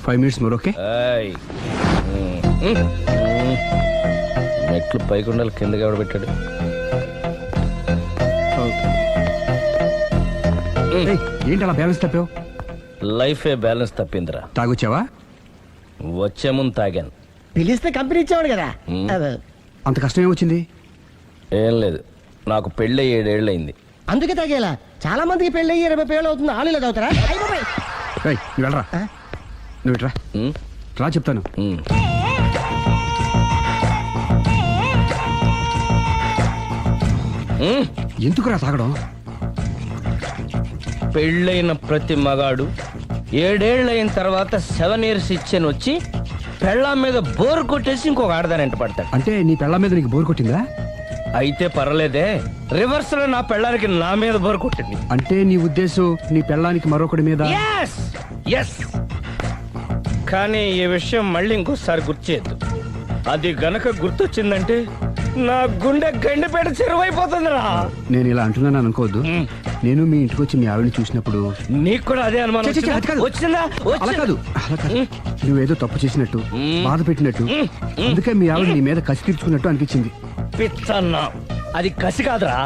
5 minutes more, okay? మెట్లు పైకుండాలి కిందకి ఎవడ పెట్టాడు. ఏంటి అలా బ్యాలెన్స్ తప్పావు? లైఫే బ్యాలెన్స్ తప్పిందిరా. తాగొచ్చావా? వచ్చే ముందు తాగాను. పిలిస్తే కంపెనీ ఇచ్చేవాడు కదా. అంత కష్టం ఏమొచ్చింది? ఏం లేదు, నాకు పెళ్ళి 7 ఏళ్ళు అయింది. అందుకే తాగేలా. చాలా మందికి పెళ్ళి 20 ఏళ్ళు అవుతుంది. ఆలు ఇలా తాగుతారా? నువ్వు వెళ్ళరా, నువ్వు ఇట్రా రా చెప్తాను. ఎందుకురా తాగడం? పెళ్ళైన ప్రతి మగాడు 7 ఏళ్ళు అయిన తర్వాత 7 years ఇచ్చాను వచ్చి పెళ్ళాం మీద బోరు కొట్టేసి ఇంకొక ఆడదాని ఎంట పడతాడు. అంటే నీ పెళ్ళాం మీద నీకు బోరు కొట్టిందా? అయితే పర్లేదే, రివర్స్ లో నా పెళ్ళానికి నా మీద బోరు కొట్టింది. అంటే నీ ఉద్దేశం నీ పెళ్ళానికి మరొకటి మీద? ఎస్. కానీ ఈ విషయం మళ్ళీ ఇంకోసారి గుర్తు చేయద్దు. అది గనక గుర్తొచ్చిందంటే నా గుండె గండిపేట చెరువైపోతుందిరా. నేను ఇలా అంటున్నాను అనుకోవద్దు. నేను మీ ఇంటికి వచ్చి మీ ఆవిడని చూసినప్పుడు నీకు కూడా అదే అనుమానం వచ్చిందా? అలా కాదు. నువ్వేదో తప్పు చేసినట్టు, బాధ పెట్టినట్టు, అందుకే మీ ఆవిడ నీ మీద కసి తీర్చుకున్నట్టు అనిపించింది. పిచ్చన్నా, అది కసి కాదురా,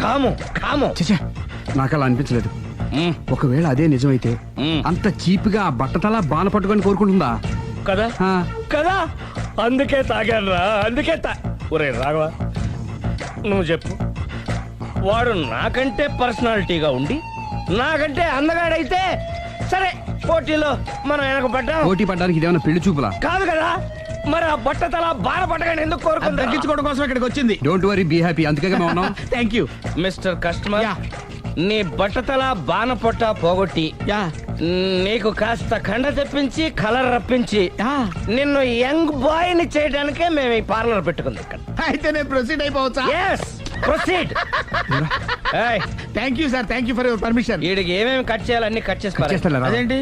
కామం. చచ్చా, నాకు అలా అనిపించలేదు. ఒకవేళ అదే నిజమైతే అంత చీప్ గా బట్టతలా బాణ పట్టుకొని కోరుకుంటుందా? కదా అందుకే తాగాను రా, అందుకే ఒరే రాఘవ, నువ్వు చెప్పు. వాడు నాకంటే పర్సనాలిటీగా ఉండి నాకంటే అందగాడైతే సరే, పోటీలో మనం వెనకబడ్డాం. పోటీ పడ్డానికి ఇదేమన్నా పెళ్లి చూపులా? కాదు కదా, మరి ఆ బట్టతల బాణ పట్టగానే ఎందుకు కోరుకుంది? తగ్గించుకోవడం కోసం ఇక్కడికి వచ్చింది. Don't worry, be happy. అందుకే మేము ఉన్నాం. Thank you mister customer. నీ బట్టతల బాణ పొట్ట పోగొట్టి నీకు కాస్త కండ తెప్పించి కలర్ రప్పించి నిన్ను యంగ్ బాయ్ ని చేయడానికే మేము ఈ పార్లర్ పెట్టుకుంది ఇక్కడ. అయితే నేను ప్రొసీడ్ అయిపోవచ్చా? Proceed. Thank you sir, thank you for your permission. వీడికి ఏమేమి కట్ చేయాలి అన్ని కట్ చేసి అదేంటి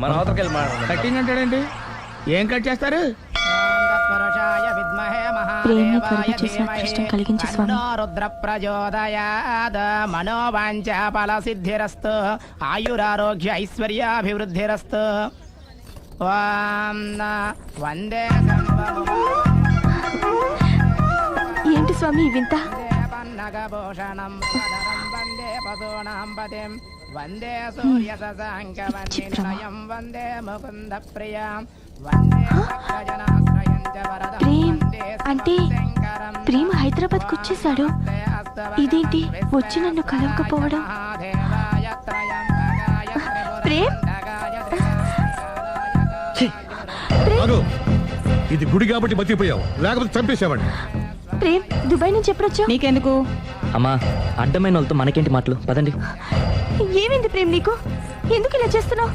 మన అవతలకి వెళ్ళి మాట్లాడదాం. కట్టింగ్ అంటాడండి. ఏం కట్ చేస్తారు? ప్రేమ త్వరగా చేసి అదృష్టం కలిగించు స్వామి. రుద్ర ప్రచోదయాద్ మనోవాంఛ ఫల సిద్ధిరస్తు ఆయురారోగ్య ఐశ్వర్యాభివృద్ధిరస్తు. వందే ఏంటి స్వామి ఈ వింత? పన్నగభూషణం వందే పశూనాం పతిం వందే సూర్య శశాంక వన్నినయం వందే ముకుంద ప్రియం వందే భక్తజనాశ్రయం చ వరదం. ప్రేమ్ అంటే ప్రేమ హైదరాబాద్ కు వచ్చేసాడు. ఇదేంటి వచ్చి నన్ను కలవకపోవడం? ప్రేమ్, ఇది గుడి కాబట్టి బతికిపోయావు, లేకపోతే చంపేసేవాడిని. ప్రేమ్, దుబాయ్ నుంచి ఎప్పుడొచ్చావు? నీకెందుకు అమ్మా, అడ్డమైన వాళ్ళతో మనకేంటి మాటలు, పదండి. ఏమైంది ప్రేమ్ నీకు? ఎందుకు ఇలా చేస్తున్నావు?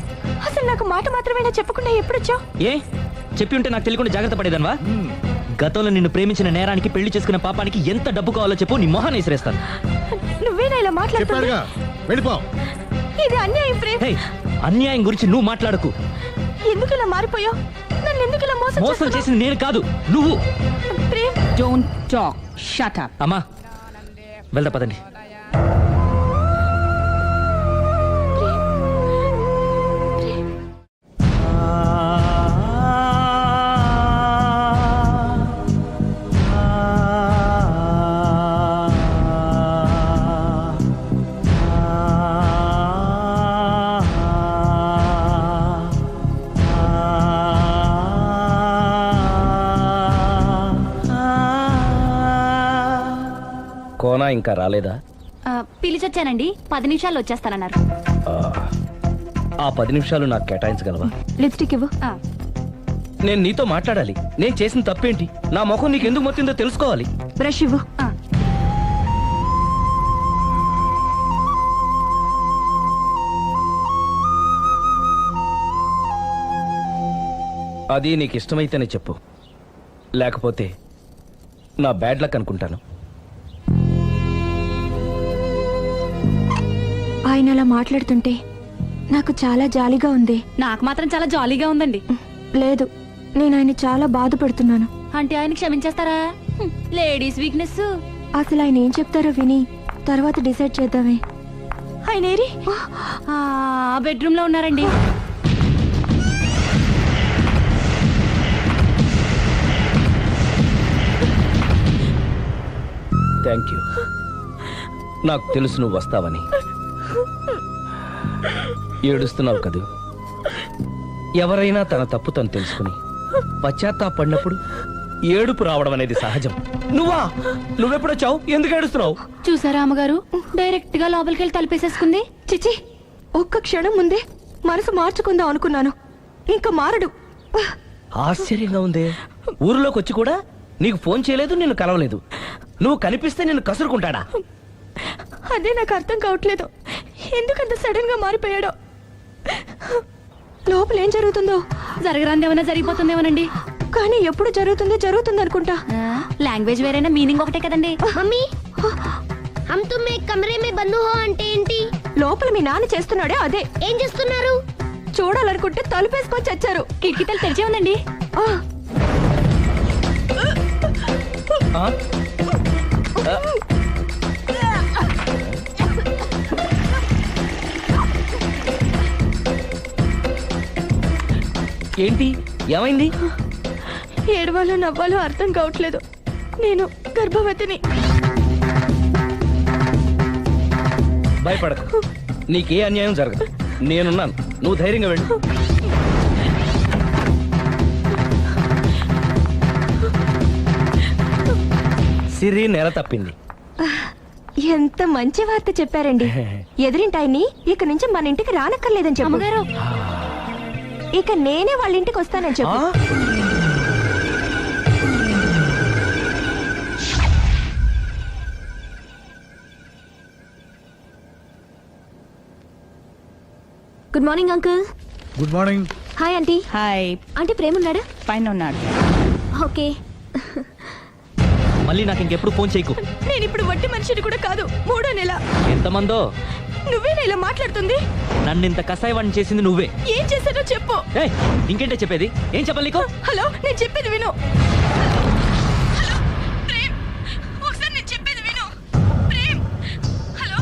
అసలు నాకు మాట మాత్రమేనా చెప్పకుండా ఎప్పుడొచ్చావు? ఏ చెప్పి ఉంటే నాకు తెలియకుండా జాగ్రత్త పడేదన్వా? గతంలో నిన్ను ప్రేమించిన నేరానికి, పెళ్లి చేసుకున్న పాపానికి ఎంత డబ్బు కావాలో చెప్పు, నీ మొహాన్ని విసిరేస్తాను. నువ్వేనా ఇలా మాట్లాడుతున్నావు? ఇది అన్యాయం ప్రేమ్. అన్యాయం గురించి నువ్వు మాట్లాడకు. ఎందుకు ఇలా మారిపోయావు? నన్ను ఎందుకు ఇలా మోసం చేసింది నేను కాదు, నువ్వు. Prem, don't talk, shut up. అమ్మా వెళ్దా పదండి. కోనా ఇంకా రాలేదా? పిలిచొచ్చానండి, 10 నిమిషాల్లో వచ్చేస్తానన్నారు. ఆ 10 నిమిషాలు నాకు కేటాయించగలవా? లిప్స్టిక్ ఇవ్వు. నేను నీతో మాట్లాడాలి. నేను చేసిన తప్పేంటి, నా ముఖం నీకు ఎందుకు మొత్తిందో తెలుసుకోవాలి. బ్రష్ ఇవ్వు. అది నీకు ఇష్టమైతేనే చెప్పు, లేకపోతే నా బ్యాడ్ లక్ అనుకుంటాను. ఆయన అలా మాట్లాడుతుంటే నాకు చాలా జాలీగా ఉంది. నాకు మాత్రం చాలా జాలీగా ఉందండి. లేదు, నేను ఆయన చాలా బాధపడుతున్నాను. అంటే ఆయన క్షమించేస్తారా? Ladies weakness. అసలు ఆయన ఏం చెప్తారో విని తర్వాత డిసైడ్ చేద్దామే. ఆయన ఏరి? ఆ బెడ్రూమ్ లో ఉన్నారండి. Thank you. నాకు తెలుసు నువ్వు వస్తావని. ఏడుస్తున్నావు కదూ. ఎవరైనా తన తప్పు తను తెలుసుకుని పశ్చాత్తాపడినప్పుడు ఏడుపు రావడం అనేది సహజం. నువ్వెప్పుడొచ్చావు? ఎందుకు ఏడుస్తున్నావు? చూసారా అమ్మగారు, డైరెక్ట్ గా లోపలికి వెళ్ళి తలుపేసేసుకుంది. చిచి, ఒక్క క్షణం ముందే మనసు మార్చుకుందాం అనుకున్నాను. ఇంకా మారడు. ఆశ్చర్యంగా ఉందే. ఊరిలోకి వచ్చి కూడా నీకు ఫోన్ చేయలేదు, నిన్ను కలవలేదు. నువ్వు కనిపిస్తే నిన్ను కసురుకుంటాడా? అదే నాకు అర్థం కావట్లేదు. ఎందుకంత సడన్ గా మారిపోయాడో. లోపల ఏం జరుగుతుందో. జరగరాందేమన్నా జరిగిపోతుందేమోనండి. కానీ ఎప్పుడు జరుగుతుంది అనుకుంటా. లాంగ్వేజ్ వేరైనా మీనింగ్ ఒకటే కదండి. మమ్మీ హమ్ తుమ్ ఏక్ కమరే మే బంద్ హో అంటే ఏంటి? లోపల మీ నాన్న చేస్తున్నాడే అదే. ఏం చేస్తున్నారు? చూడాలనుకుంటే తలుపేసుకొని చచ్చారు. కిటికీ తలుపు తెరిచే ఉందండి. ఆ? ఏంటి, ఏమైంది? ఏడవాలో నవ్వాలో అర్థం కావట్లేదు. నేను గర్భవతిని. భయపడకు, నీకే అన్యాయం జరగదు. నేనున్నాను, నువ్వు ధైర్యంగా వెళ్ళు. సిరి నెల తప్పింది. ఎంత మంచి వార్త చెప్పారండి. ఎదురింటాయని ఇక నుంచి మన ఇంటికి రానక్కర్లేదని చెప్పు. అమ్మగారు, ఇక నేనే వాళ్ళ ఇంటికి వస్తానని చెప్పు. Good morning uncle. Good morning. Hi aunty. Hi. Aunty Prema ఉన్నాడా? పైన ఉన్నాడు. ఓకే. మళ్ళీ నాకు ఇంకెప్పుడు ఫోన్ చేయకు. నేను ఇప్పుడు వట్టి మనిషిని కూడా కాదు. 3వ నెల. ఎంతమందో. నువ్వేనా ఇలా మాట్లాడుతుంది? నన్ను ఇంత కసాయవాణి చేసింది నువ్వే. ఏం చేశానో చెప్పు. ఏయ్, ఇంకేంటే చెప్పేది? ఏం చెప్పాలి నీకు? హలో, నేను చెప్పేది విను. హలో ప్రేమ్, ఒకసారి నేను చెప్పేది విను. Prem, hello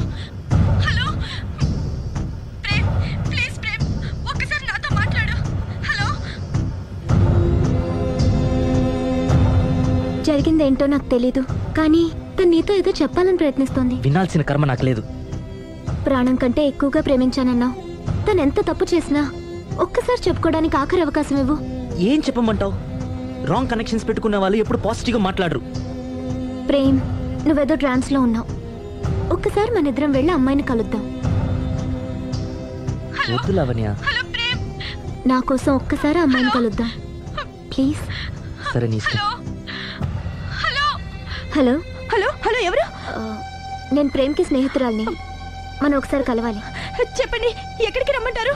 hello Prem, please Prem, ఒక్కసారి నాతో మాట్లాడు. హలో. జరిగిందేంటో నాకు తెలీదు, కానీ తను నీతో ఏదో చెప్పాలని ప్రయత్నిస్తోంది. వినాల్సిన కర్మ నాకు లేదు. ప్రాణం కంటే ఎక్కువగా ప్రేమించానన్నావు. తను ఎంత తప్పు చేసినా ఒక్కసారి చెప్పుకోవడానికి ఆఖరి అవకాశం ఇవ్వు. ఏం చెప్పమంటావు? రాంగ్ కనెక్షన్స్ పెట్టుకున్న వాళ్ళు ఎప్పుడు పాజిటివ్గా మాట్లాడరు. ప్రేమ్, నువ్వేదో ట్రాన్స్ లో ఉన్నావు. ఒక్కసారి మన ఇద్దరం వెళ్ళి అమ్మాయిని కలుద్దాం. వద్దు లావణ్య. నా కోసం ఒక్కసారి అమ్మాయిని కలుద్దాం ప్లీజ్. సరే, నీ ఇష్టం. హలో హలో హలో, ఎవరు? నేను ప్రేమ్కి స్నేహితురాల్ని. మనం ఒకసారి కలవాలి. చెప్పండి, ఎక్కడికి రమ్మంటారు?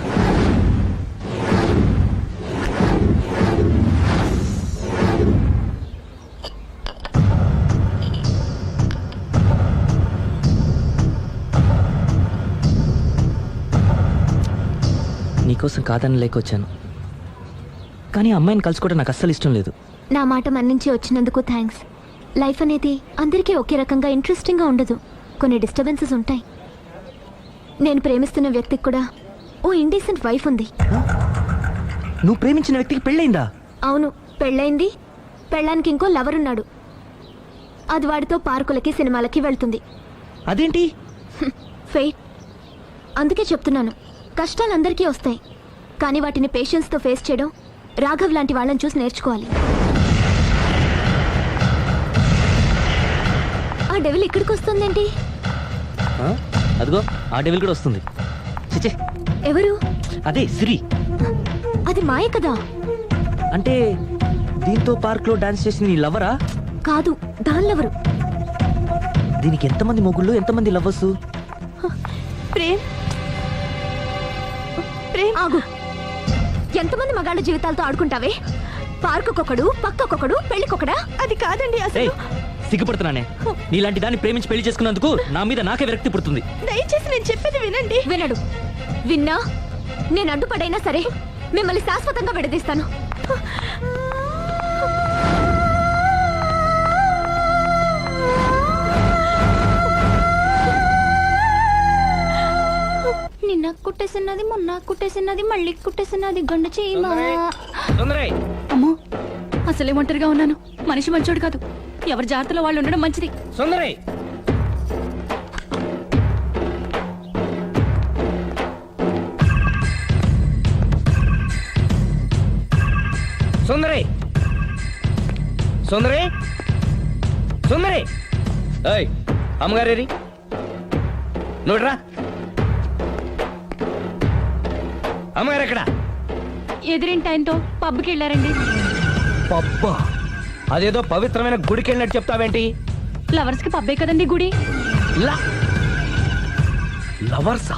నీకోసం కాదని లేకొచ్చాను, కానీ అమ్మాయిని కలుసుకోవడం నాకు అస్సలు ఇష్టం లేదు. నా మాట మన్నించి వచ్చినందుకు థ్యాంక్స్. లైఫ్ అనేది అందరికీ ఒకే రకంగా ఇంట్రెస్టింగ్గా ఉండదు. కొన్ని డిస్టర్బెన్సెస్ ఉంటాయి. నేను ప్రేమిస్తున్న వ్యక్తికి కూడా ఓ ఇండీసెంట్ వైఫ్ ఉంది. నువ్వు ప్రేమించిన వ్యక్తికి పెళ్ళైందా? అవును, పెళ్ళైంది. పెళ్ళానికి ఇంకో లవర్ ఉన్నాడు. అది వాడితో పార్కులకి సినిమాలకి వెళ్తుంది. అదేంటి? ఫెయిట్. అందుకే చెప్తున్నాను, కష్టాలు అందరికీ వస్తాయి, కానీ వాటిని పేషెన్స్తో ఫేస్ చేయడం రాఘవ్ లాంటి వాళ్ళని చూసి నేర్చుకోవాలి. ఆ డెవిల్ ఇక్కడికి వస్తుందేంటి? అదిగో ఆ డెవిల్ కూడా వస్తుంది. చిచే, ఎవరు? అదే సిరి. అది మాయ కదా. అంటే దీంతో పార్క్ లో డాన్స్ చేసిన నీ లవరా? కాదు, దానిలెవరు? దీనికి ఎంతమంది మొగుళ్ళు, ఎంతమంది లవర్స్? ప్రేమ్, ప్రేమ్ ఆగు. ఎంతమంది మగాళ్ళ జీవితాలతో ఆడుకుంటావే? పార్కుకొకడు, పక్కకొకడు, పెళ్లికొకడా? అది కాదండి అసలు. సిగ్గుపడుతున్నానే. నీలాంటి దాన్ని ప్రేమించి పెళ్లి చేసుకున్నందుకు నా మీద నాకే విరక్తి పుడుతుంది. దయచేసి నేను చెప్పేది వినండి. వినడు. విన్నా నేను అడ్డుపడైనా సరే మిమ్మల్ని శాశ్వతంగా విడదీస్తాను. కుట్టేసినది మొన్న కుట్టేసినది మళ్ళీ కుట్టేసినది గండు చీమ సుందరి అమ్మో అసలే ఒంటరిగా ఉన్నాను. మనిషి మంచోడు కాదు. ఎవరి జాగ్రత్తలో వాళ్ళు ఉండడం మంచిది. సుందరి సుందరి సుందరి సుందరి ఏయ్ అమ్మగారేరి నువ్వురా అమ్మగారు ఎక్కడ? ఎదిరింటి ఆయనతో పబ్కి వెళ్ళారండి. పబ్బా అదేదో పవిత్రమైన గుడికి వెళ్ళినట్టు చెప్తావేంటి? లవర్స్ కి పబ్బే కదండి గుడి. లవర్సా?